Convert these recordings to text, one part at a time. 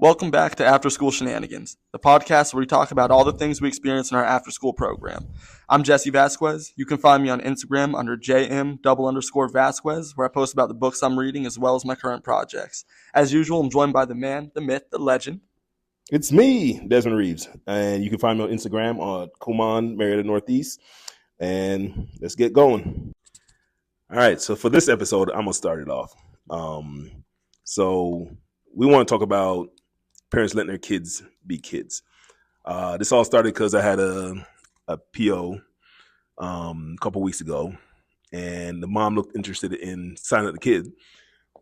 Welcome back to After School Shenanigans, the podcast where we talk about all the things we experience in our after school program. I'm Jesse Vasquez. You can find me on Instagram under JM_Vasquez, where I post about the books I'm reading as well as my current projects. As usual, I'm joined by the man, the myth, the legend. It's me, Desmond Reeves, and you can find me on Instagram on Kuman Marietta Northeast. And let's get going. All right, so for this episode, I'm gonna start it off. So we want to talk about parents letting their kids be kids. This all started because I had a PO a couple weeks ago, and the mom looked interested in signing up the kid,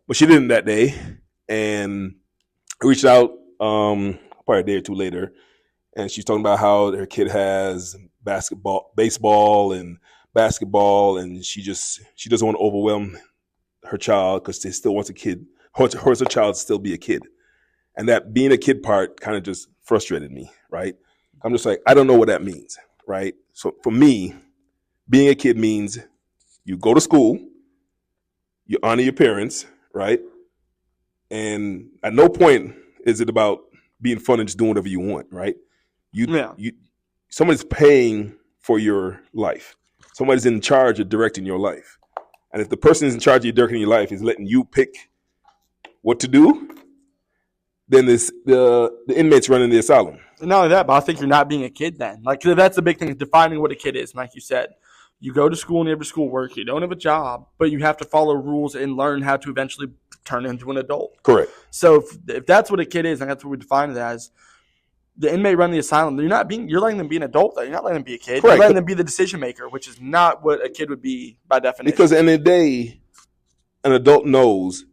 but she didn't that day. And I reached out probably a day or two later, and she's talking about how her kid has baseball, and basketball, and she doesn't want to overwhelm her child because she still wants her child to still be a kid. And that being a kid part kind of just frustrated me, right? I'm just like, I don't know what that means, right? So for me, being a kid means you go to school, you honor your parents, right? And at no point is it about being fun and just doing whatever you want, right? Somebody's paying for your life. Somebody's in charge of directing your life. And if the person is in charge of directing your life is letting you pick what to do, then the inmates running the asylum. Not only that, but I think you're not being a kid then. Like, that's the big thing, is defining what a kid is. Like you said, you go to school and you have your schoolwork. You don't have a job, but you have to follow rules and learn how to eventually turn into an adult. Correct. So if that's what a kid is, and that's what we define it as, the inmate running the asylum, you're letting them be an adult, though. You're not letting them be a kid. Correct. You're letting them be the decision maker, which is not what a kid would be by definition. Because at the end of the day, an adult knows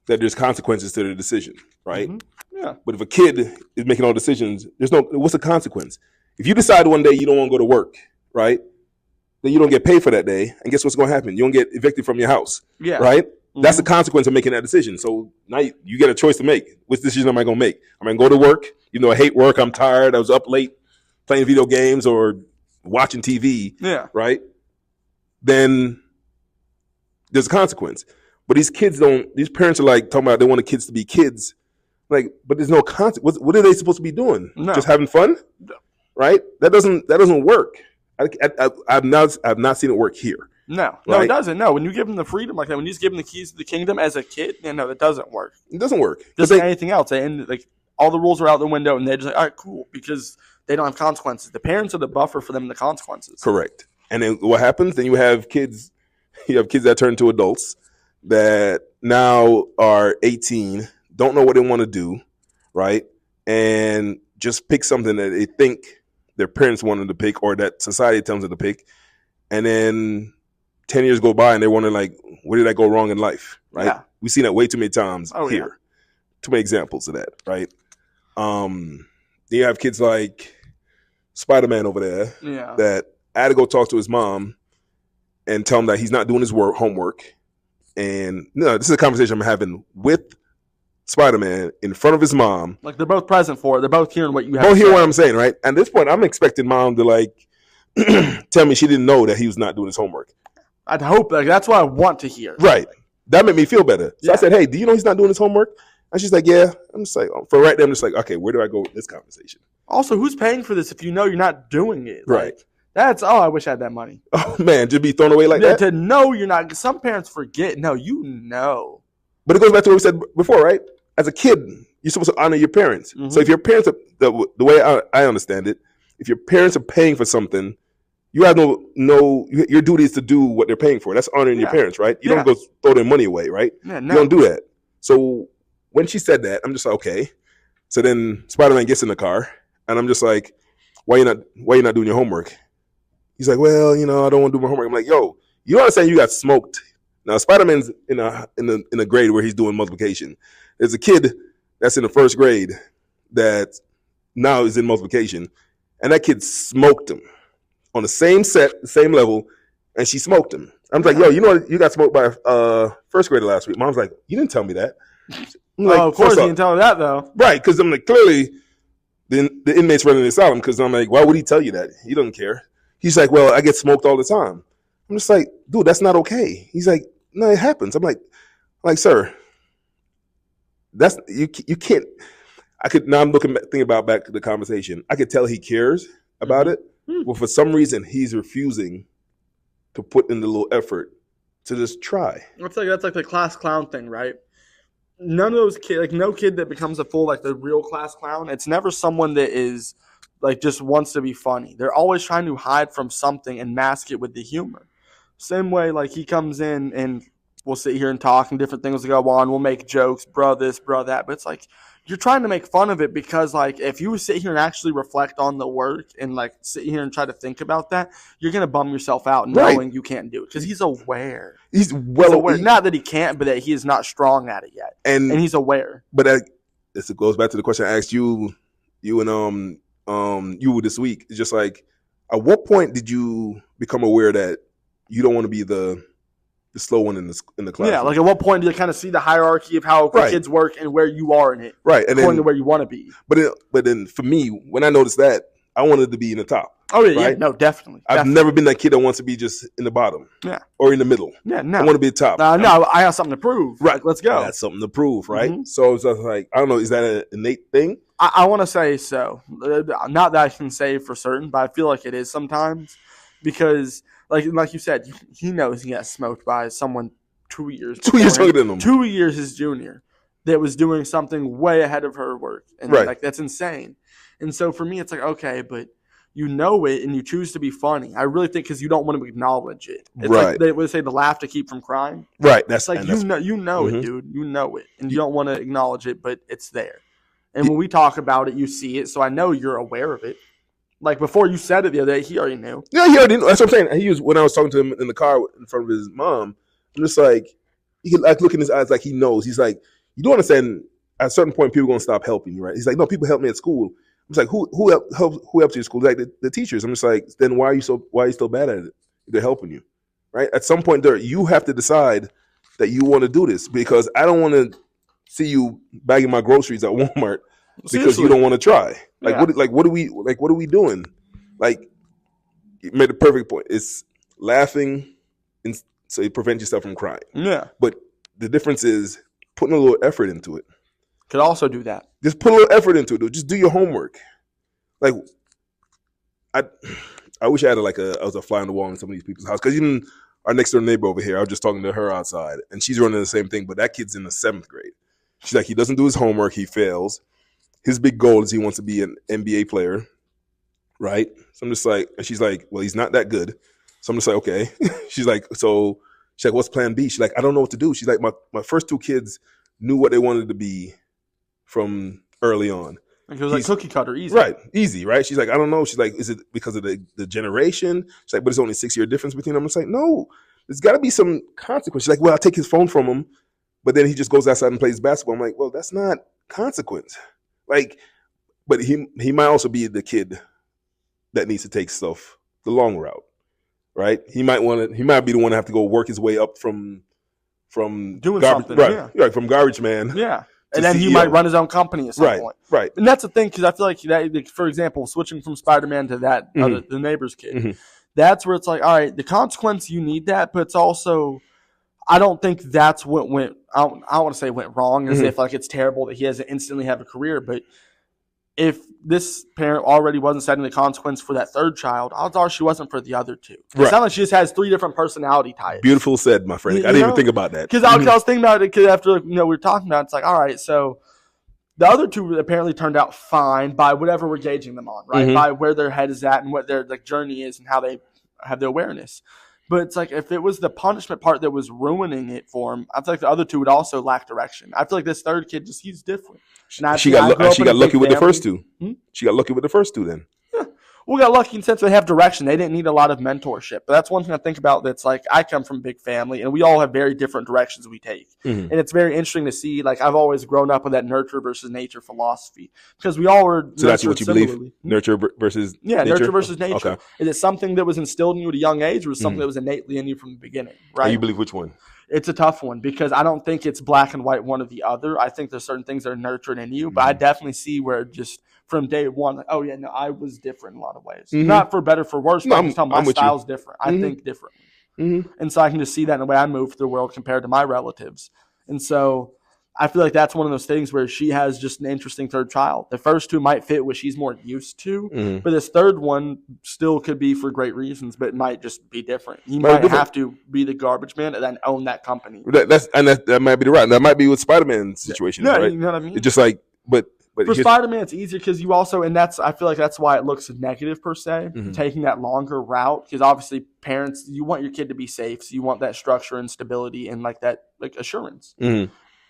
that there's consequences to their decision, right? Mm-hmm. Yeah. But if a kid is making all decisions, what's the consequence? If you decide one day you don't want to go to work, right? Then you don't get paid for that day. And guess what's going to happen? You don't get evicted from your house, right? Mm-hmm. That's the consequence of making that decision. So now you get a choice to make. Which decision am I going to make? Am I going to go to work? I hate work. I'm tired. I was up late playing video games or watching TV, right? Then there's a consequence. But these parents are like talking about they want the kids to be kids. Like, but there's no consequence. What are they supposed to be doing? No. Just having fun? Right? That doesn't work. I've not seen it work here. No, right? It doesn't. No, when you give them the freedom like that, when you just give them the keys to the kingdom as a kid, no, that doesn't work. It doesn't work. Just like anything else. And like all the rules are out the window, and they're just like, all right, cool, because they don't have consequences. The parents are the buffer for them, the consequences. Correct. And then what happens? Then you have kids that turn into adults that now are 18, don't know what they want to do, right? And just pick something that they think their parents wanted to pick or that society tells them to pick. And then 10 years go by and they're wondering, like, where did I go wrong in life, right? Yeah. We've seen that way too many times here. Yeah. Too many examples of that, right? You have kids like Spider-Man over there that I had to go talk to his mom and tell him that he's not doing his homework. And this is a conversation I'm having with Spider-Man in front of his mom. Like they're both present for it. They're both hearing what you have. Both hearing what I'm saying, right? At this point, I'm expecting mom to like tell me she didn't know that he was not doing his homework. I'd hope that's what I want to hear. Right. That made me feel better. So I said, hey, do you know he's not doing his homework? And she's like, yeah. I'm just like, for right there, I'm just like, okay, where do I go with this conversation? Also, who's paying for this if you know you're not doing it? Right. Like, that's, I wish I had that money. Oh, man, to be thrown away like that? To know you're not. Some parents forget. No, you know. But it goes back to what we said before, right? As a kid, you're supposed to honor your parents. Mm-hmm. So if your parents are, the way I understand it, if your parents are paying for something, you have your duty is to do what they're paying for. That's honoring your parents, right? You don't go throw their money away, right? Yeah, no. You don't do that. So when she said that, I'm just like, okay. So then Spider-Man gets in the car, and I'm just like, why you not doing your homework? He's like, well, I don't want to do my homework. I'm like, yo, you understand you got smoked. Now, Spider-Man's in a grade where he's doing multiplication. There's a kid that's in the first grade that now is in multiplication, and that kid smoked him on the same set, the same level, and she smoked him. I'm like, yo, you got smoked by first grader last week. Mom's like, you didn't tell me that. I'm like, of course you didn't tell me that, though. Right, because I'm like, clearly the inmate's running the asylum, because I'm like, why would he tell you that? He doesn't care. He's like, well, I get smoked all the time. I'm just like, dude, that's not okay. He's like, no, it happens. I'm like, sir, that's you can't. I'm thinking about back to the conversation. I could tell he cares about it, but for some reason he's refusing to put in the little effort to just try. That's like the class clown thing, right? None of those kids, like no kid that becomes a full, like the real class clown, it's never someone that is like just wants to be funny. They're always trying to hide from something and mask it with the humor. Same way, like he comes in and we'll sit here and talk and different things will go on. We'll make jokes, bro this, bro that. But it's like you're trying to make fun of it because, like, if you sit here and actually reflect on the work and, like, sit here and try to think about that, you're going to bum yourself out knowing you can't do it because he's aware. He's aware. Not that he can't, but that he is not strong at it yet. And he's aware. But this goes back to the question I asked you and you this week. It's just like, at what point did you become aware that you don't want to be the slow one in the class? Yeah, like at what point do you kind of see the hierarchy of how the kids work and where you are in it? Right. And according to where you want to be. But then for me, when I noticed that, I wanted to be in the top. Oh, yeah, no, definitely. I've never been that kid that wants to be just in the bottom. Yeah. Or in the middle. Yeah, no. I want to be top. No, I have something to prove. Right. Like, let's go. I got something to prove, right? Mm-hmm. So it's just like, I don't know, is that an innate thing? I want to say so. Not that I can say for certain, but I feel like it is sometimes because, like you said, he knows he got smoked by someone 2 years. 2 years younger than him. 2 years his junior that was doing something way ahead of her work. And like that's insane. And so for me, it's like, okay, but you know it and you choose to be funny. I really think because you don't want to acknowledge it. It's like they would say the laugh to keep from crying. Right. That's like you know it, dude. You know it. And you don't want to acknowledge it, but it's there. And when we talk about it, you see it. So I know you're aware of it. Like before you said it the other day, he already knew. Yeah, he already knew. That's what I'm saying. When I was talking to him in the car in front of his mom, I'm just like, he could like look in his eyes like he knows. He's like, you don't understand. At a certain point, people are gonna stop helping you, right? He's like, no, people help me at school. I'm just like, who helps you at school? Like the teachers. I'm just like, then why are you still bad at it? They're helping you, right? At some point, you have to decide that you want to do this because I don't want to see you bagging my groceries at Walmart because you don't want to try. Like what are we doing? Like you made a perfect point. It's laughing so you prevent yourself from crying. Yeah. But the difference is putting a little effort into it. Could also do that. Just put a little effort into it. Just do your homework. Like I wish I had I was a fly on the wall in some of these people's house because even our next door neighbor over here, I was just talking to her outside and she's running the same thing, but that kid's in the 7th grade. She's like, he doesn't do his homework, he fails. His big goal is he wants to be an NBA player, right? So I'm just like, and she's like, well, he's not that good. So I'm just like, okay. She's like, what's plan B? She's like, I don't know what to do. She's like, my first 2 kids knew what they wanted to be from early on. Like it was like cookie cutter, easy. Right, easy, right? She's like, I don't know. She's like, is it because of the generation? She's like, but it's only a 6-year difference between them. I'm just like, no, there's got to be some consequence. She's like, well, I'll take his phone from him, but then he just goes outside and plays basketball. I'm like, well, that's not consequence. Like, but he might also be the kid that needs to take stuff the long route, right? He might be the one to have to go work his way up from doing something, right, from garbage man, yeah. And then he might run his own company at some point. Right. And that's the thing, because I feel like, that, for example, switching from Spider-Man to that, the neighbor's kid, that's where it's like, all right, the consequence, you need that, but it's also, I don't think that's what went, I don't want to say went wrong, as if like it's terrible that he has to instantly have a career, but if this parent already wasn't setting the consequence for that 3rd child, odds are she wasn't for the other 2. It sounds like she just has 3 different personality types. Beautiful said, my friend. I didn't even think about that. Because I was thinking about it because after we were talking about it, it's like, all right, so the other 2 apparently turned out fine by whatever we're gauging them on, right? By where their head is at and what their journey is and how they have their awareness. But it's like if it was the punishment part that was ruining it for him, I feel like the other 2 would also lack direction. I feel like this 3rd kid he's different. She got lucky with the first 2. She got lucky with the first 2 then. Yeah. We got lucky in the sense they have direction. They didn't need a lot of mentorship. But that's one thing I think about that's like I come from a big family and we all have very different directions we take. And it's very interesting to see. Like I've always grown up with that nurture versus nature philosophy because we all were. So that's what you believe? Nurture versus nature? Nurture versus nature. Okay. Is it something that was instilled in you at a young age or was something that was innately in you from the beginning? Right. And you believe which one? It's a tough one because I don't think it's black and white one or the other. I think there's certain things that are nurtured in you, but I definitely see where just from day one, like, oh yeah, no, I was different in a lot of ways. Not for better, for worse, but just how my style's different. I think differently. And so I can just see that in the way I move through the world compared to my relatives. And so I feel like that's one of those things where she has just an interesting third child. The first two might fit what she's more used to, but this third one still could be for great reasons, but it might just be different. He might have to be the garbage man and then own that company. That might be the right. That might be what Spider-Man's situation is, right? You know what I mean? It's just like, but for Spider-Man, it's easier because you also, and I feel like that's why it looks negative per se, taking that longer route, because obviously parents, you want your kid to be safe, so you want that structure and stability and like that assurance.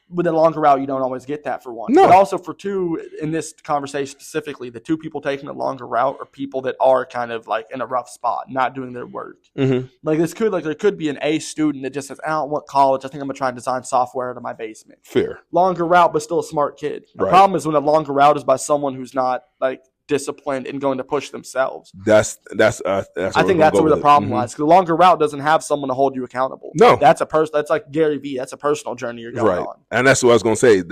With a longer route, you don't always get that for one. No. But also for two, in this conversation specifically, the two people taking a longer route are people that are kind of like in a rough spot, not doing their work. Like there could be an A student that just says, I don't want college. I think I'm going to try and design software out of my basement. Fair. Longer route, but still a smart kid. The problem is when a longer route is by someone who's not like disciplined and going to push themselves. That's I think that's where the problem lies. Because the longer route doesn't have someone to hold you accountable. No, that's like Gary Vee. That's a personal journey you're going on. And that's what I was going to say.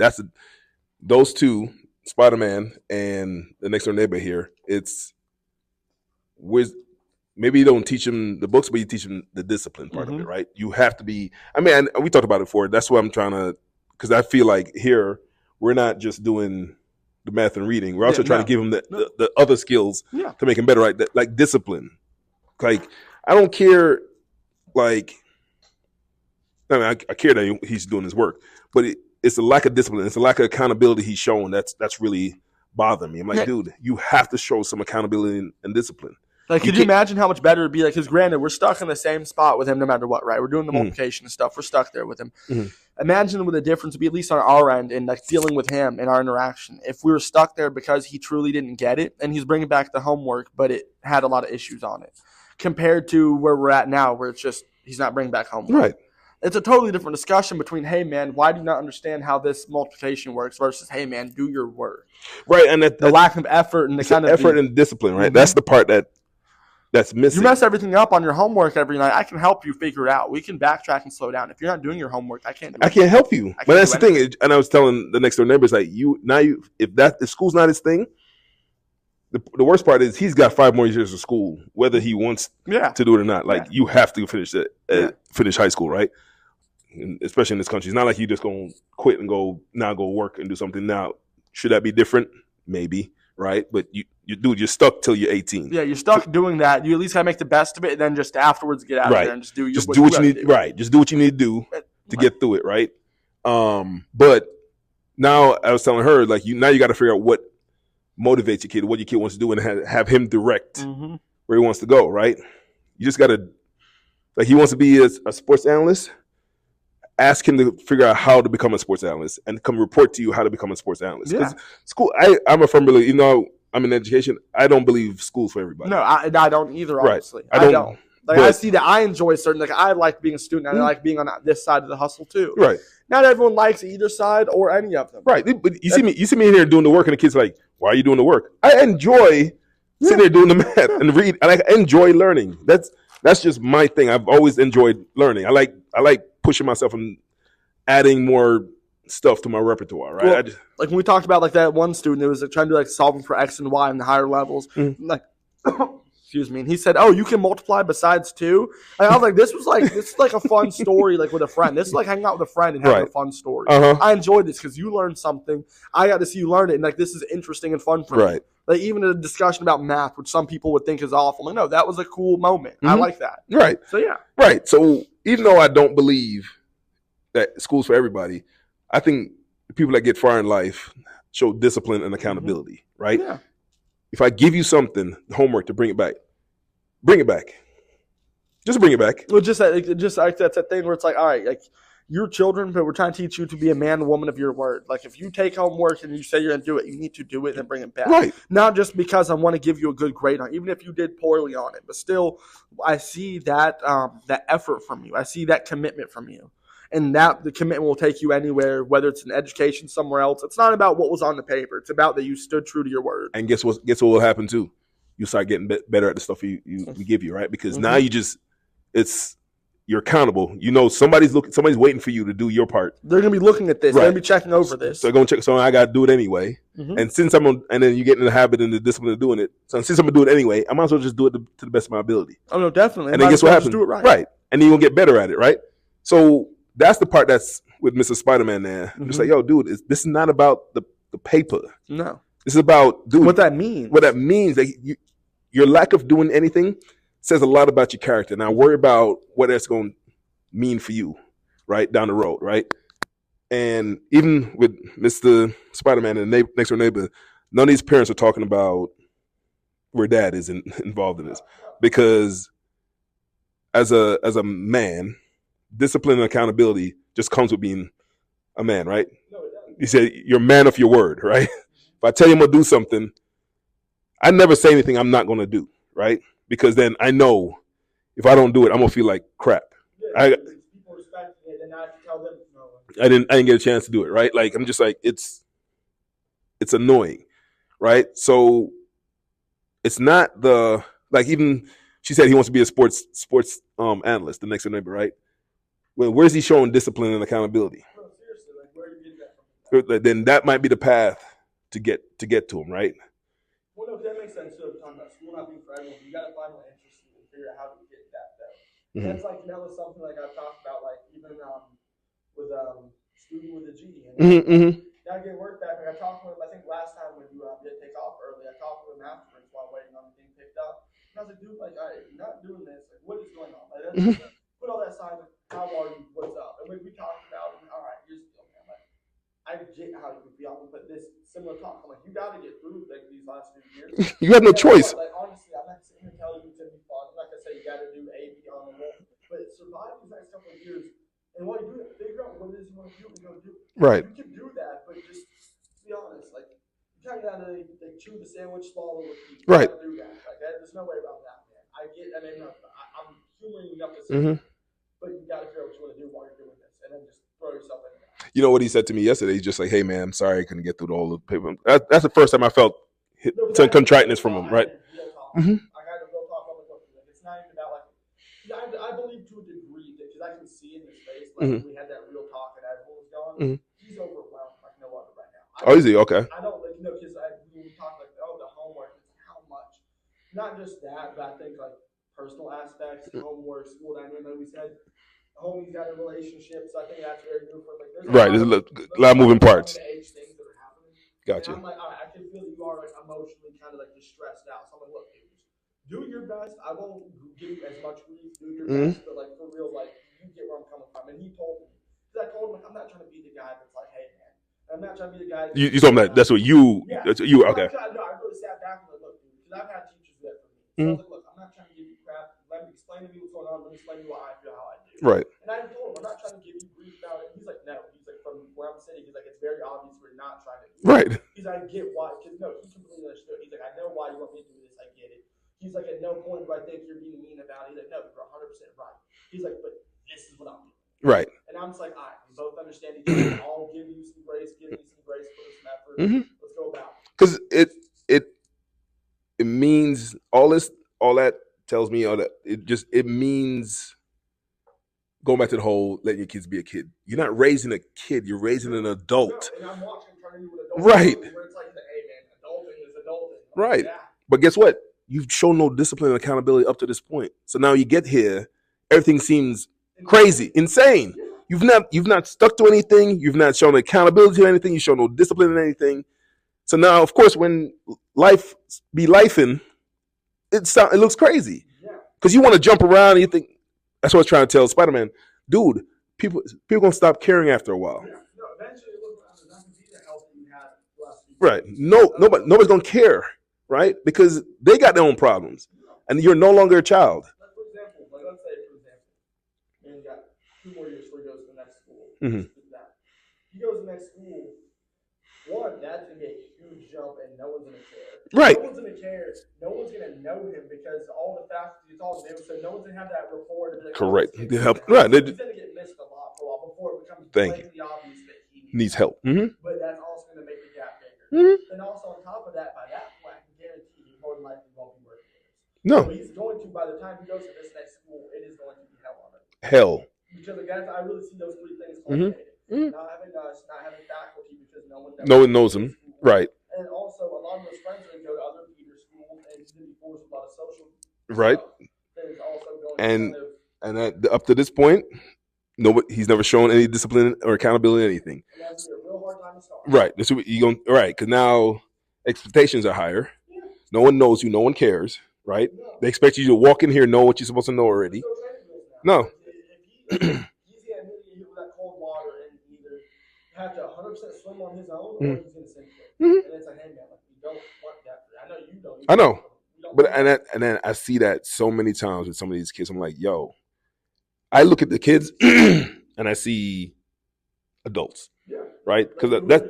Those two, Spider-Man and the next door neighbor here. Maybe you don't teach them the books, but you teach them the discipline part of it, right? You have to be. I mean, we talked about it before. That's what I'm trying to, because I feel like here we're not just doing the math and reading. We're also trying to give them the other skills to make them better, right? Like discipline. Like, I don't care, like, I mean, I care that he's doing his work, but it's a lack of discipline. It's a lack of accountability he's showing that's really bothering me. I'm like, dude, you have to show some accountability and discipline. Like, could you imagine how much better it'd be? Like, because granted, we're stuck in the same spot with him no matter what, right? We're doing the multiplication and stuff. We're stuck there with him. Imagine what the difference would be, at least on our end, in like dealing with him in our interaction. If we were stuck there because he truly didn't get it, and he's bringing back the homework, but it had a lot of issues on it, compared to where we're at now, where it's just he's not bringing back homework. Right. It's a totally different discussion between, hey, man, why do you not understand how this multiplication works, versus, hey, man, do your work. Right, and the lack of effort and the kind of effort and discipline, right? That's the part that's missing. You mess everything up on your homework every night. I can help you figure it out. We can backtrack and slow down. If you're not doing your homework, I can't help you. But that's the thing. And I was telling the next door neighbors, like, if school's not his thing, the worst part is he's got 5 more years of school, whether he wants to do it or not. Like, you have to finish finish high school, right? And especially in this country, it's not like you just gonna quit and go work and do something now. Should that be different? Maybe, right? But you're stuck till you're 18. Yeah, you're stuck doing that. You at least gotta make the best of it, and then just afterwards get out of there and just do what you need. Right, just do what you need to do to get through it, right? But now I was telling her, like, now you got to figure out what motivates your kid, what your kid wants to do, and have him direct where he wants to go, right? You just got to, like, he wants to be a sports analyst. Ask him to figure out how to become a sports analyst and come report to you how to become a sports analyst. Because school, I'm a firm believer, even though I'm in education, I don't believe school's for everybody. No, I don't either, honestly. Right. I don't. Like, I see that I enjoy certain, like, I like being a student and I like being on this side of the hustle too. Right. Not everyone likes either side or any of them. Right. But you see me in here doing the work, and the kids are like, why are you doing the work? I enjoy sitting there doing the math and read. I enjoy learning. That's just my thing. I've always enjoyed learning. I like pushing myself and adding more stuff to my repertoire, right? Well, like when we talked about like that one student that was like trying to like solving for X and Y in the higher levels, like excuse me, and he said, "Oh, you can multiply besides 2." And I was like, this is like a fun story, like with a friend. This is like hanging out with a friend and having a fun story. I enjoyed this because you learned something. I got to see you learn it, and like this is interesting and fun for me. Like even a discussion about math, which some people would think is awful. Like, no, that was a cool moment. I like that. Right. So yeah. Right. So even though I don't believe that school's for everybody, I think the people that get far in life show discipline and accountability, right? Yeah. If I give you something, homework, to bring it back, bring it back. Just bring it back. Well, just like that's that thing where it's like, all right, like you're children, but we're trying to teach you to be a man and woman of your word. Like if you take homework and you say you're going to do it, you need to do it and bring it back. Right. Not just because I want to give you a good grade on it, even if you did poorly on it. But still, I see that effort from you. I see that commitment from you. And that the commitment will take you anywhere, whether it's in education somewhere else. It's not about what was on the paper. It's about that you stood true to your word. And guess what will happen too? You start getting better at the stuff we give you, right? Because now you're accountable. You know somebody's waiting for you to do your part. They're gonna be looking at this. They're gonna be checking over this. So they're gonna check. So I gotta do it anyway. And and then you get in the habit and the discipline of doing it. So since I'm gonna do it anyway, I might as well just do it to the best of my ability. Oh no, definitely. And then guess what happens? Do it right. And then you're gonna get better at it, right? So that's the part that's with Mr. Spider-Man there. I'm just like, yo, dude, this is not about the paper. No. This is about, dude, What that means. What that means. That your lack of doing anything says a lot about your character. Now worry about what that's going to mean for you, right, down the road, right? And even with Mr. Spider-Man and the next door neighbor, none of these parents are talking about where dad is involved in this. Because as a man, discipline and accountability just comes with being a man, right? You said you're a man of your word, right? If I tell you I'm going to do something, I never say anything I'm not going to do, right? Because then I know if I don't do it, I'm going to feel like crap. People respect it, and I tell them no. I didn't get a chance to do it, right? Like, I'm just like, it's annoying, right? So it's not like, even she said he wants to be a sports analyst, the next door neighbor, right? Well, where's he showing discipline and accountability? No, seriously, like, where do you get that from? Then that might be the path to get to him, right? Well, no, that makes sense. So, talking about school not being for everyone, you got to find what interests you and figure out how to get that, though. Mm-hmm. That's like, that was something like I've talked about, like, even with student with a G. And now getting work back, like I talked to him, I think last time when you did take off early, I talked to him afterwards while waiting on being picked up. And I was like, dude, like, you're not doing this. Like, what is going on? Like, put all that aside, like, how are you? What's up? And we talked about it. All right, here's the deal, man. Like, I get how you can feel, but this similar talk, I'm like, you got to get through like these last few years. You have no choice. Like, honestly, I'm not sitting here telling you to be fun. I'm not going to say you got to do A, B on the wall, but survive these next couple of years. And while you do it, figure out what it is you want to do and go do it. Right. You can do that, but just be honest. Like, you kind of got to like, chew the sandwich, swallow the key. Right. Do that. Like, there's no way around that, man. I mean, I'm humoring enough to say, but you got to figure out what you want to do while you're doing this, and then just throw yourself in there. You know what he said to me yesterday? He's just like, hey, man, I'm sorry I couldn't get through all the paper. That's the first time I felt some contriteness from him, right? I had a real talk on the book. Like, it's not even about, like, I believe to a degree, because I can see in his face, like, we had that real talk and as what was going, he's overwhelmed like no other right now. Is he? Okay. I don't, like, because when we talk, like, the homework, how much, not just that, but I think, like, personal aspects, homework, school dynamic, like we said, homie's got a relationship, so I think that's very good for, like, there's a lot of moving parts. Age things that are happening. Gotcha. And I'm like, all right, I can feel that you are, like, emotionally kind of, like, just stressed out. So I'm like, look, dude, do your best. I won't give you as much grief. Do your best, but, like, for real, like, you get where I'm coming from. And he told me, because I told him, like, I'm not trying to be the guy that's like, hey, man, I'm not trying to be the guy. You told him that that's what you, okay. No, I really sat back and like, look, dude, because I've had teachers do that for me. So I was like, look, I'm not trying to give you crap. Let me explain to me what's going on. Let me explain to you why I feel how I do. Right. And I told him, I'm not trying to give you grief about it. He's like, no. He's like, from where I'm sitting, he's like, it's very obvious we're not trying to do it. Right. He's like, I get why. Because, no, he completely understood. He's like, I know why you want me to do this. I get it. He's like, at no point do I think you're being mean about it. He's like, no, you're 100% right. He's like, but this is what I'm doing. Right. And I'm just like, all right, we both understand each other. I'll give you some grace, put some effort. Let's go about it. Because it means all that tells me all that it means going back to the whole letting your kids be a kid. You're not raising a kid, you're raising an adult. No, and I'm watching turn into an adult. Right. Where it's like, hey man, adulting is adulting. Right. Yeah. But guess what? You've shown no discipline and accountability up to this point. So now you get here, everything seems crazy, insane. You've not stuck to anything. You've not shown accountability to anything. You show no discipline in anything. So now, of course, when life be lifing, it looks crazy. Because you want to jump around and you think, that's what I was trying to tell Spider-Man. Dude, people going to stop caring after a while. Yeah. No, eventually it looks like there's nothing to be the help you had last week. Right. Nobody's going to care, right? Because they got their own problems. And you're no longer a child. Let's say, man got 2 more years before he goes to the next school. He goes to the next school. One, that's going to be a huge jump, and no one's going to care. Right. No one's going to care. No one's going to know him because all the faculty, it's all new, so no one's going to have that rapport to be like, correct. Right. He's going to get missed a lot for a while before it becomes blatantly obvious that he needs help. But that's also going to make the gap bigger. And also on top of that, by that point, I can guarantee you more than likely won't be working with us. No. So he's going to, by the time he goes to this next school, it is going to be hell on it. Hell. Because again, I really see those 3 things culminated. Not having us, not having faculty because no one knows him. Right. And also, a lot of those friends are going to go to other theater schools and he's going to be forced with a lot of social right. That is also going and up to this point, Nobody, he's never shown any discipline or accountability or anything. And that's a real hard time to start. Right. That's what you going right, because now expectations are higher. Yeah. No one knows you. No one cares. Right. No. They expect you to walk in here, know what you're supposed to know already. No. He's gonna hit you with that cold water and either have to 100% swim on his own, or he's gonna sink it. And it's like, hey man, like, we don't want that. I know you don't. I know. But and then I see that so many times with some of these kids. I'm like, yo, I look at the kids and I see adults, right? Because that's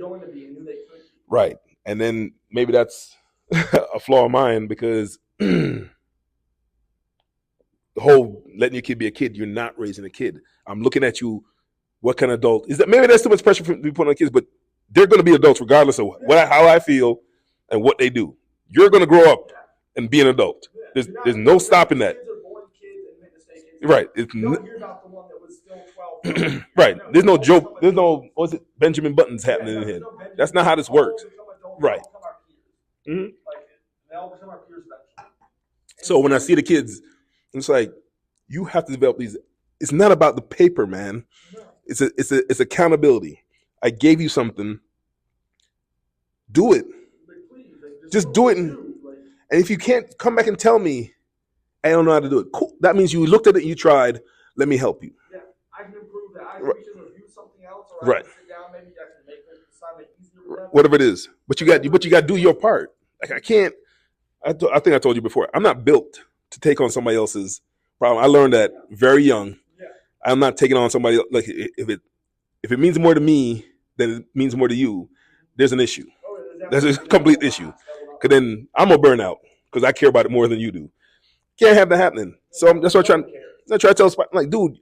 right. And then maybe that's a flaw of mine, because the whole letting your kid be a kid, you're not raising a kid. I'm looking at you. What kind of adult is that? Maybe that's too much pressure to be put on kids, but they're going to be adults regardless of how I feel and what they do. You're going to grow up and be an adult. There's no stopping that. Right. Right. There's no joke. There's no, what's it, Benjamin Buttons happening in here. That's not how this works. Right. Mm-hmm. So when I see the kids, it's like, you have to develop these. It's not about the paper, man. It's accountability. I gave you something. Do it. Just do it. And if you can't, come back and tell me, I don't know how to do it. Cool. That means you looked at it and you tried. Let me help you. Yeah, I can improve that. I can review something else, or right. I can sit down. Maybe I can make the assignment easier. Whatever it is, but you got to do your part. Like, I can't. I think I told you before. I'm not built to take on somebody else's problem. I learned that very young. Yeah. I'm not taking on somebody. Like, if it means more to me than it means more to you, there's an issue. There's a complete issue. Because then I'm gonna burn out because I care about it more than you do. Can't have that happening. So that's what I'm trying to tell Spike. I'm like, dude.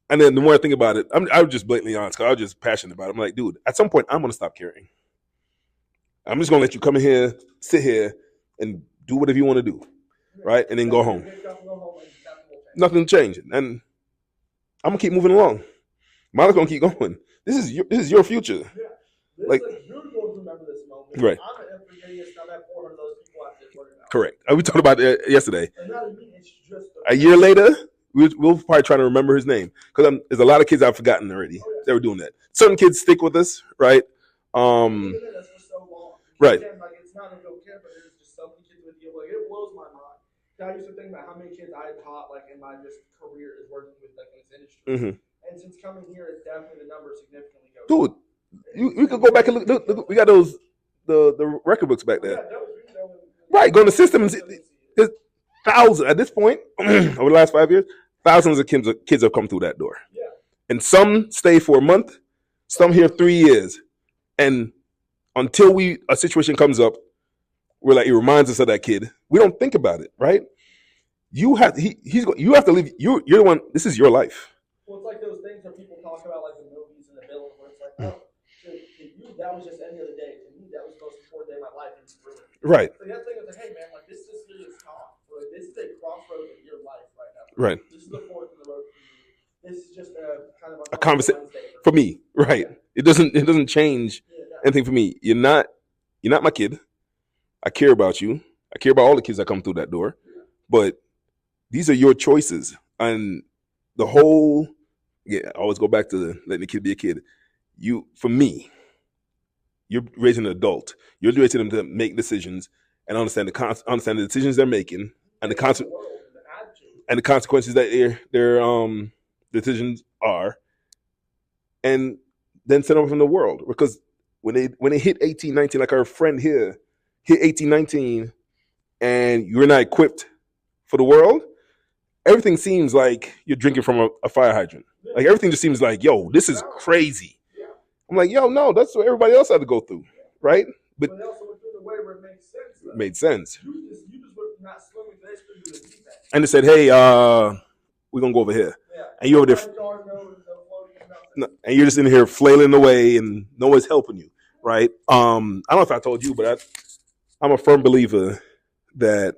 And then the more I think about it, I was just blatantly honest, because I was just passionate about it. I'm like, dude, at some point I'm gonna stop caring. I'm just gonna let you come in here, sit here, and do whatever you want to do, right? And then go home. Nothing changing, and I'm gonna keep moving along. Mama's gonna keep going. This is your future. Yeah. Like, you're going to remember this moment. Right. I'm an forgetting I'm at 400 of those people I have to worry about. Correct. We talked about it yesterday. It's just a year later, we'll probably try to remember his name, because there's a lot of kids I've forgotten already that were doing that. Certain kids stick with us, right? That's for so long. Right. Like, it's not a don't care, but there's just so many kids with you. Like, it blows my mind. I used to think about how many kids I taught, like, in my just career is working with, like, in this industry. Mm-hmm. And since coming here, it's definitely the number significantly goes. Dude. We could go back and look. We got those the record books back there. Right, go in the system. There's thousands at this point over the last 5 years. Thousands of kids have come through that door, and some stay for a month, some here 3 years, and until a situation comes up, we're like, it reminds us of that kid. We don't think about it, right? You have you have to live. You're the one. This is your life. Well, it's like those things that people talk about, like the movies and the villains, where it's like, oh. That was just any other day. To me, that was the most important day of my life. Right. So that thing was like, hey man, like, this is serious talk. Like, this is a crossroads of your life right now. Right. This is the fork in the road for you. This is just kind of a conversation for me. Right. Yeah. It doesn't change anything for me. You're not my kid. I care about you. I care about all the kids that come through that door. Yeah. But these are your choices, and the whole I always go back to letting the kid be a kid. For me. You're raising an adult. You're raising them to make decisions and understand the decisions they're making, and the consequences that their decisions are, and then send them from the world. Because when they hit 18, 19, like our friend here hit 18, 19, and you're not equipped for the world, everything seems like you're drinking from a fire hydrant. Like, everything just seems like, yo, this is crazy. I'm like, yo, no, that's what everybody else had to go through, right? But they also went through the way where it makes sense. Though. Made sense. You just were not swimming. They still do the deep end. And they said, hey, we're gonna go over here, and you over there, and you're just in here flailing away, and no one's helping you, right? I don't know if I told you, but I'm a firm believer that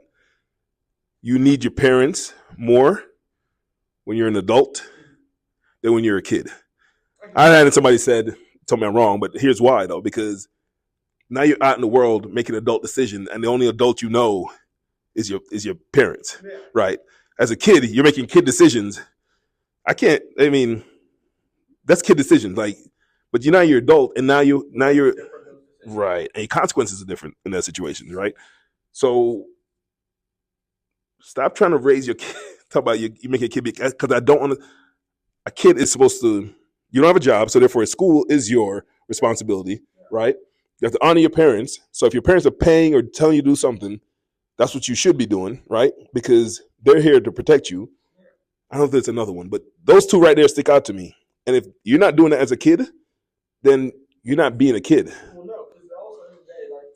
you need your parents more when you're an adult than when you're a kid. I had somebody told me I'm wrong, but here's why, though, because now you're out in the world making adult decisions, and the only adult you know is your parents, right? As a kid, you're making kid decisions, I can't. I mean, that's kid decisions. Like, but you're adult, and now you're right, and your consequences are different in that situation, right? So stop trying to raise your kid. Talk about you make a kid because I don't want to. A kid is supposed to. You don't have a job, so therefore, school is your responsibility, right? You have to honor your parents. So if your parents are paying or telling you to do something, that's what you should be doing, right? Because they're here to protect you. I don't know if there's another one, but those two right there stick out to me. And if you're not doing that as a kid, then you're not being a kid. Well, no, because also in the day, like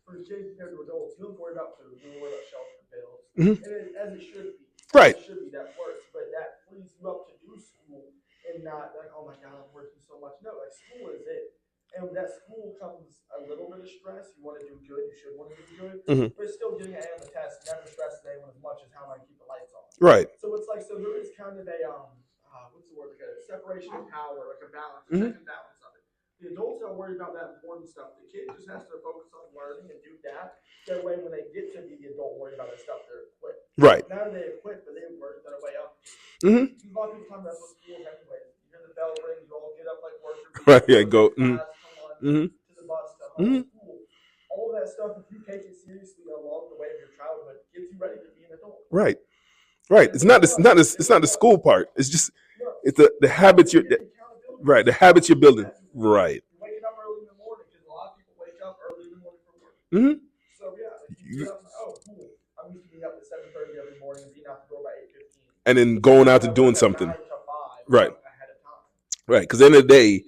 for kids compared to adults, you don't worry about food, you don't worry about shelter bills, and as it should be. Right. It should be that works, but that frees you up to do school and not like, oh my God, I'm working so much. No, like school is it. And with that school comes a little bit of stress. You want to do good. You should want to do good. But still getting an A on the test never stresses anyone as much as how am I keep the lights on. Right. So it's like, so there is kind of a, what's the word? Like a separation of power, like a balance, a check and balance of it. The adults don't worry about that important stuff. The kid just has to focus on learning and do that. That way, when they get to be the adult, worry about that stuff, they're equipped. Right. Now they equipped, but they work their way up. A lot of people talk about what schools anyway. You hear the bell ring, you all get up like workers. Right. Yeah. Go. To the bus, to home school. All of that stuff, if you take it seriously along the way of your childhood, gets you ready to be an adult. Right. Right. It's not the school part. It's just it's the habits you're right. The habits you're building. Right. You're waking up early in the morning because a lot of people wake up early in the morning for work. So yeah, you get up, oh cool. I'm used to being up at 7:30 every morning and being out the door by 8:15. And then going out to doing something. Right. Right. Because at the end of the day,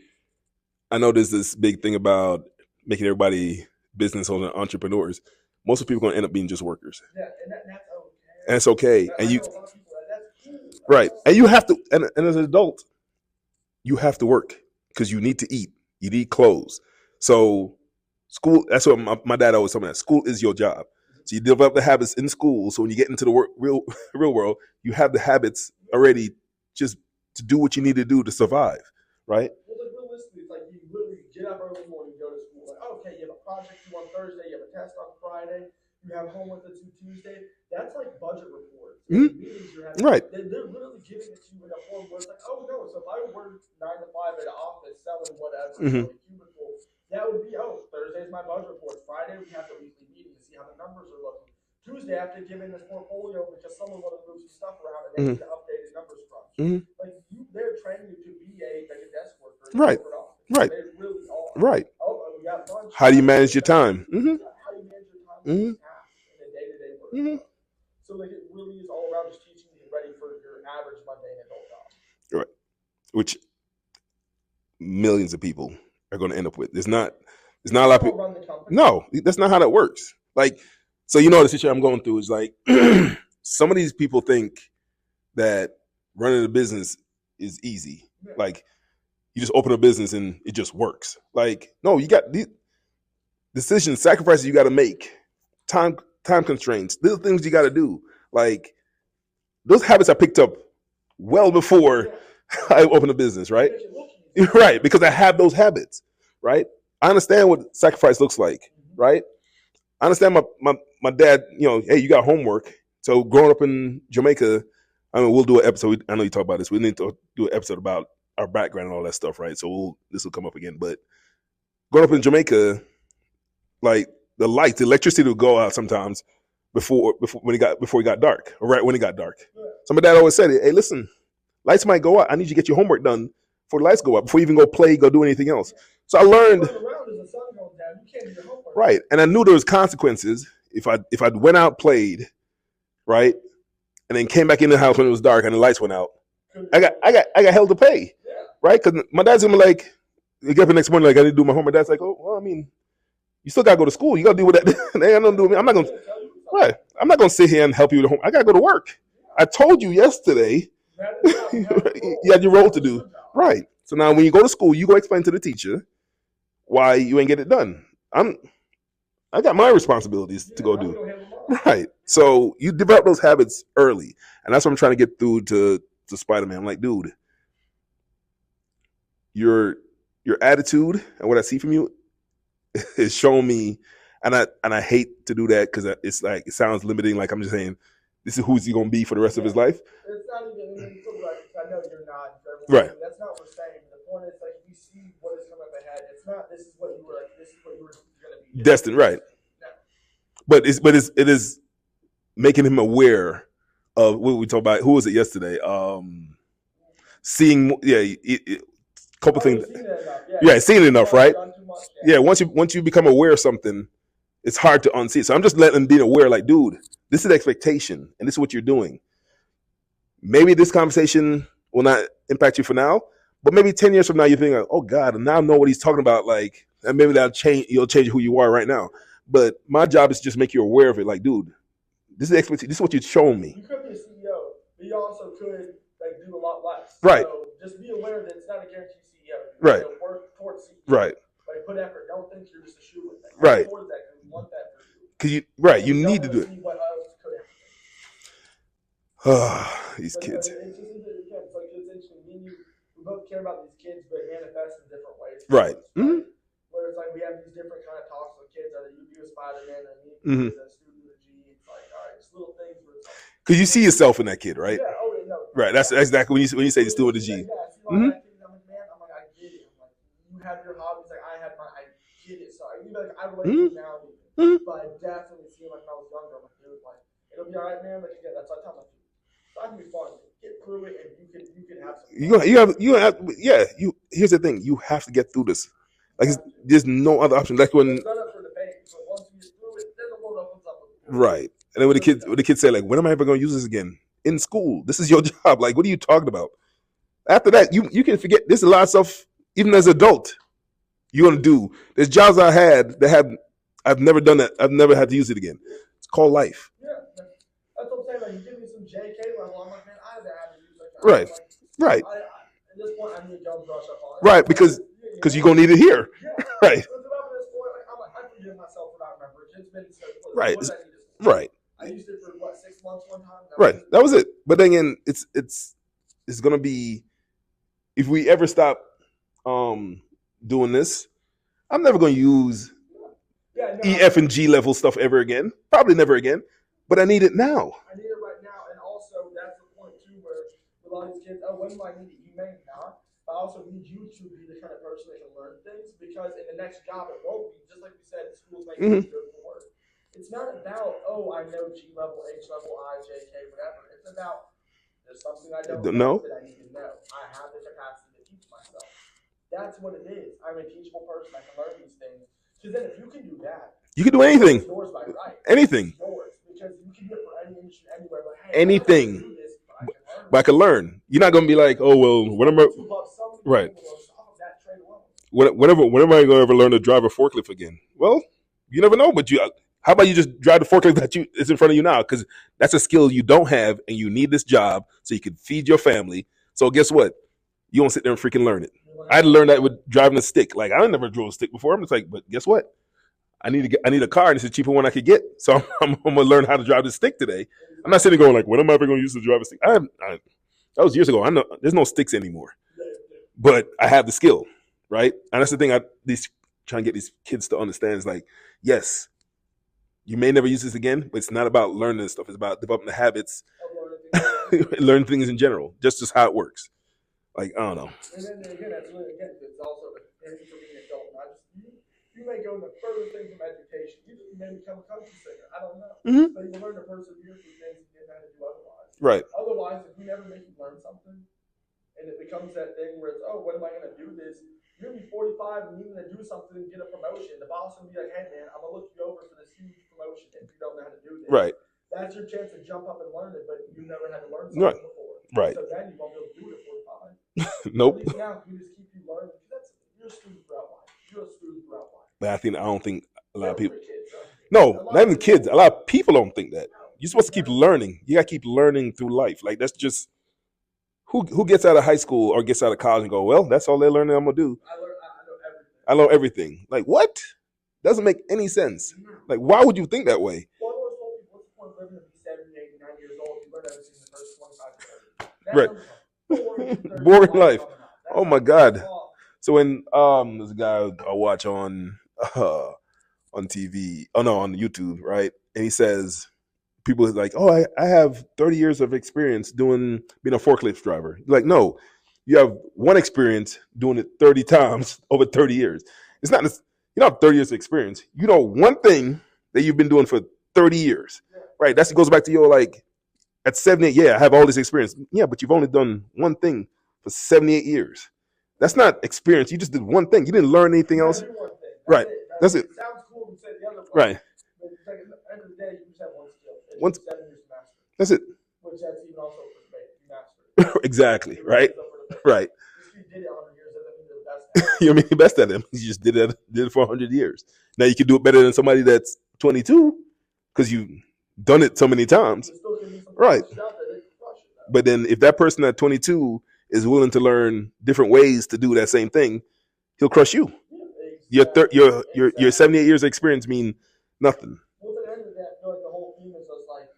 I know there's this big thing about making everybody business owners and entrepreneurs. Most of the people are going to end up being just workers. Yeah, and that's okay. And it's okay. And you, right. And you have to, and as an adult, you have to work because you need to eat. You need clothes. So school, that's what my dad always told me. That school is your job. So you develop the habits in school. So when you get into the real world, you have the habits already just to do what you need to do to survive. Right. It's like you literally get up early in the morning, go to school. Like, okay, you have a project due on Thursday, you have a test on Friday, you have homework that's due Tuesday. That's like budget reports. Meetings you're having. Right. They're literally giving it to you in a form where it's like, oh no, so if I work 9 to 5 at an office selling whatever, a cubicle, that would be, Thursday's my budget report. Friday we have the weekly meeting to see how the numbers are looking. Tuesday I have to give in this portfolio because someone wanted to move some stuff around and they need to update the numbers from. Like they're training you to be a desk worker. Right. Right. They really are. Right. We got lunch. How do you manage your time? How do you manage your time in a day-to-day work? So like it really is all around just teaching you ready for your average mundane adult job. Right. Which millions of people are going to end up with. There's not a lot of people. No, that's not how that works. Like, so the situation I'm going through is like some of these people think that running a business is easy. Yeah. Like you just open a business and it just works. Like, no, you got these decisions, sacrifices you got to make, time constraints, little things you got to do. Like those habits I picked up well before I opened a business, right? Right, because I have those habits, right? I understand what sacrifice looks like, right? I understand my dad, hey, you got homework. So growing up in Jamaica, I mean, we'll do an episode. I know you talk about this. We need to do an episode about our background and all that stuff, right? So this will come up again. But growing up in Jamaica, like the electricity would go out sometimes before it got dark, or right when it got dark. So my dad always said, hey, listen, lights might go out. I need you to get your homework done before the lights go out, before you even go play, go do anything else. So I learned, right, and I knew there was consequences if I went out, played, right, and then came back in the house when it was dark and the lights went out. I got hell to pay, right? Because my dad's gonna be like, you get up the next morning like I didn't do my homework. Dad's like, oh well, I mean, you still gotta go to school. You gotta do what that. They got nothing to do with me. I'm not gonna sit here and help you with the homework. I gotta go to work. I told you yesterday. You had your role to do, right? So now when you go to school, you go explain to the teacher why you ain't get it done. I got my responsibilities to go do. Right. So you develop those habits early. And that's what I'm trying to get through to Spider-Man. I'm like, dude, your attitude and what I see from you is showing me, and I hate to do that because it's like it sounds limiting, like I'm just saying this is who's he gonna be for the rest of his life. It's not even I know you're not. Right. That's not what we're saying. The point is, like, we see what is coming up ahead. It's not this is what you were going to be destined, right? No. But it is making him aware of what we talked about. Who was it yesterday? Seeing, couple things. Seeing it enough, right? Yeah, once you become aware of something, it's hard to unsee it. So I'm just letting them be aware, like, dude, this is expectation, and this is what you're doing. Maybe this conversation will not impact you for now, but maybe 10 years from now, you think, like, oh God, and now I know what he's talking about. Like, and maybe that'll change. You'll change who you are right now. But my job is to just make you aware of it. Like, dude, this is expectation. This is what you've shown me. You could be a CEO, but you also could do a lot less. Right. So just be aware that it's not a guaranteed CEO. Right. Work towards CEO. Right. Like, put effort. Don't think you're just a shoe with that. Right. Towards that, because you want that for you. Because you need to do it. What else could happen? These kids. It's interesting. We both care about these kids, but manifest in different ways. Right. Mm-hmm. Where it's like we have these different kind of talks with kids. Either you do a Spider-Man, and me as a student of the G. It's like, all right, just little things. Because you see yourself in that kid, right? Yeah. Oh, no. Right. That's exactly when you say the student of the G. Yeah. I'm like, man, I get it. I'm like, you have your hobbies, like I had mine. I get it. So I relate to you now, but I definitely see like when I was younger. I'm like, dude, like it'll be all right, man. Like again, that's what I tell my kids. So I can be fun. Get through it, and you can have some. Here's the thing. You have to get through this. Like there's no other option. Like when. It's not up for debate, but once you get through it, then the world opens up. Right. And then when the kids say, like, when am I ever going to use this again? In school. This is your job. Like, what are you talking about? After that, you can forget. There's a lot of stuff, even as an adult, you're going to do. There's jobs I had that I've never done that. I've never had to use it again. It's called life. Yeah. That's what I'm saying. Like, you give me some JK level, I'm like, man, I haven't had to use that. Right. Right. At this point, I need to go and brush up on it. Right, because you're going to need it here. Yeah. Right. I forgive myself for not remembering. It's been so. Right. Right. I used it for 6 months one time. That was it. But then again, it's gonna be, if we ever stop doing this, I'm never gonna use E, F, and G level stuff ever again. Probably never again. But I need it now. I need it right now, and also that's the point too, where with a lot of these kids, when do I need it? You may not, but I also need you to be the kind of person that can learn things, because in the next job it won't be, just like we said, schools might be good for work. It's not about, I know G level, H level, I, J, K, whatever. It's about, there's something I don't know that I need to know. I have the capacity to teach myself. That's what it is. I'm a teachable person. I can learn these things. Because then if you can do that, you can do anything. It's yours by right. Anything. It's yours. Because you can do it for any industry, anywhere. But hey, anything. I can do this, but I can learn. You're not going to be like, oh, well, whenever. Right. Whenever am I going to ever learn to drive a forklift again? Well, you never know, but how about you just drive the forklift that is in front of you now? Because that's a skill you don't have, and you need this job so you can feed your family. So guess what? You don't sit there and freaking learn it. I had to learn that with driving a stick. Like, I never drove a stick before. I'm just like, but guess what? I need a car, and it's a cheaper one I could get. So I'm going to learn how to drive the stick today. I'm not sitting there going like, when am I ever going to use to drive a stick? That was years ago. I know there's no sticks anymore, but I have the skill, right? And that's the thing. Trying to get these kids to understand is like, yes, you may never use this again, but it's not about learning this stuff. It's about developing the habits, learning things in general, just how it works. Like, I don't know. And then again, it's also for being an adult. You may go in the furthest thing from education. You may become a country singer. I don't know. Mm-hmm. But you learn to persevere through things you didn't know how to do otherwise. Right. Otherwise, if we never make you learn something, and it becomes that thing where it's, when am I going to do this? You're going to be 45 and you're going to do something and get a promotion. The boss will be like, hey, man, I'm going to look you over for this huge promotion if you don't know how to do this. Right. That's your chance to jump up and learn it, but you never had to learn something before. Right. So then you won't be able to do it at 45. Nope. At least now, you just keep you learning. You're a student throughout life. But I don't think a lot of people. No, not even kids. A lot of people don't think that. You're supposed to keep learning. You got to keep learning through life. Like, that's just who gets out of high school or gets out of college and go, well, that's all they're learning. I'm gonna do. I know everything. Like, what? Doesn't make any sense. Like, why would you think that way? What's the point of living to be 70, 80, 90 years old? You learn everything in the first 25 years. Right. Boring life. Oh my God. So when there's a guy I watch on TV, on YouTube, right? And he says people are like, oh, I have 30 years of experience being a forklift driver. Like, no, you have one experience doing it 30 times over 30 years. It's not, you don't have 30 years of experience. You know one thing that you've been doing for 30 years, right? That goes back to your, like, at 78, yeah, I have all this experience. Yeah, but you've only done one thing for 78 years. That's not experience. You just did one thing. You didn't learn anything else. Right. That's it. Sounds cool to say the other right. But at the end of the day, you just have one skill. Once, 7 years to master. That's it. Which that's even also for debate. You master. Exactly. Right. Right. If you did it 100 years, that means you're the best. You're the best at it. You just did it for 100 years. Now you can do it better than somebody that's 22 because you've done it so many times. Right. But then if that person at 22 is willing to learn different ways to do that same thing, he'll crush you. Your 78 years of experience mean nothing. Well, at the end of the day, I feel like the whole theme is just like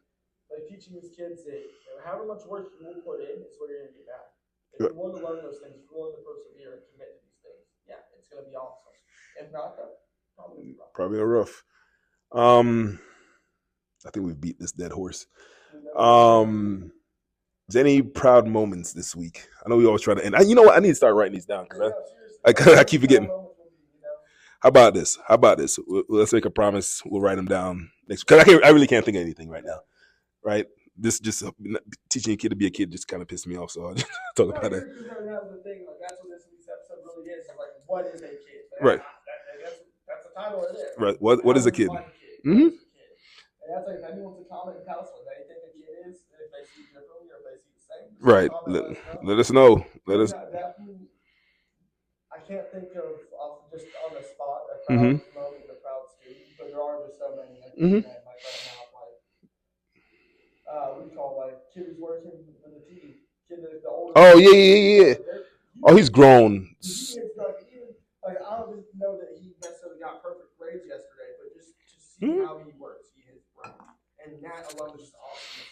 teaching these kids that however much work you will put in is what you're going to get back. If you want to learn those things, if you're willing to persevere and commit to these things, yeah, it's going to be awesome. If not, though, probably rough. Probably rough. I think we've beat this dead horse. Is any proud moments this week? I know we always try to end. You know what? I need to start writing these down because I keep forgetting. How about this? Let's make a promise. We'll write them down next. Because I really can't think of anything right now. Right? This just teaching a kid to be a kid just kind of pissed me off. So I'll just talk about it. That's what this week's episode really is. Like, what is a kid? Right. That's the title right there. Right. What is a kid? Mm-hmm. And that's like if anyone wants to comment and tell us what they think a kid is, if they see it differently or if they see the same. Right. Let us know. Let us. I can't think of just on the spot a proud moment, a proud student, but there are just so many. Like, like we call like kid who's working in the team. Kid that's the older. Oh yeah. Oh, he's grown. Like I don't just know that he necessarily got perfect grades yesterday, but just to see how he works, he has grown, and that alone is just awesome.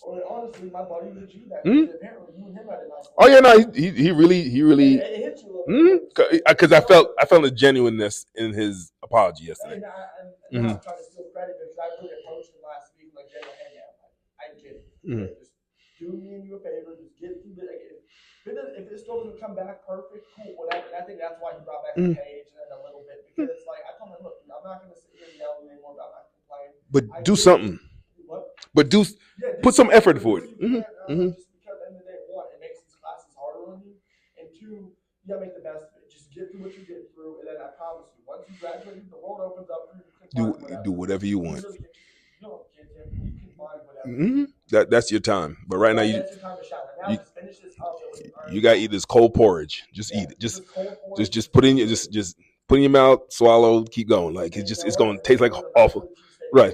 Or honestly, my buddy did you that. Apparently, you and him had a nice. Oh yeah, no, he really. It hit you because I felt a genuineness in his apology yesterday. And I'm trying to steal credit because I really approached him last week like, hey, I get it. Just do me and you a favor. Just get through the. If it still doesn't come back perfect, cool, whatever. And I think that's why he brought back the page and then a little bit because it's like I told him, look, I'm not going to sit here and yell anymore about not complaining. But do something. What? But put some effort for it. Just because at the end of the day, one, it makes these classes harder on you, and two, you gotta make the best of it. Just get through what you get through, and then I promise you, once you graduate, the world opens up for you. Do whatever you want. You can find whatever. That's your time. But right now, that's your time to shine. Now just finish this up. You gotta eat this cold porridge. Just eat it. Just put in your just put in your mouth, swallow, keep going. Like it's gonna taste like awful. Right.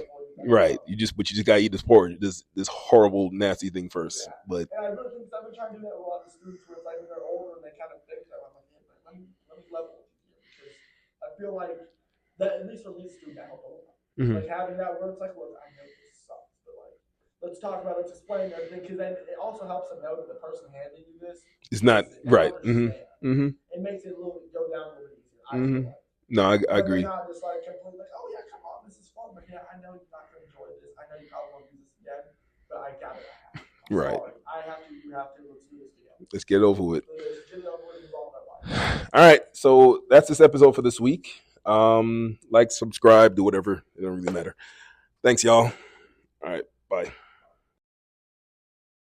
You just gotta eat this porridge, this horrible, nasty thing first. Yeah. But and I really think I've been trying to do that with a lot of students where it's like when they're older and they kind of think that I'm like, let me level with you because I feel like that at least for me student that helped a lot. Like having that where it's like, look, I know this sucks, but like let's talk about it, let's explain everything because then it also helps them know that the person handing you this is not right. It makes it go down a little bit easier. I feel like. No, I agree. Not just like completely like, oh yeah, come on, this is fun, but yeah, I know you're not going to enjoy this. I know you probably won't do this again, but I got it. Right. Sorry. I have to. You have to. Let's do this together. Let's get over with. All right, so that's this episode for this week. Like, subscribe, do whatever. It don't really matter. Thanks, y'all. All right, bye.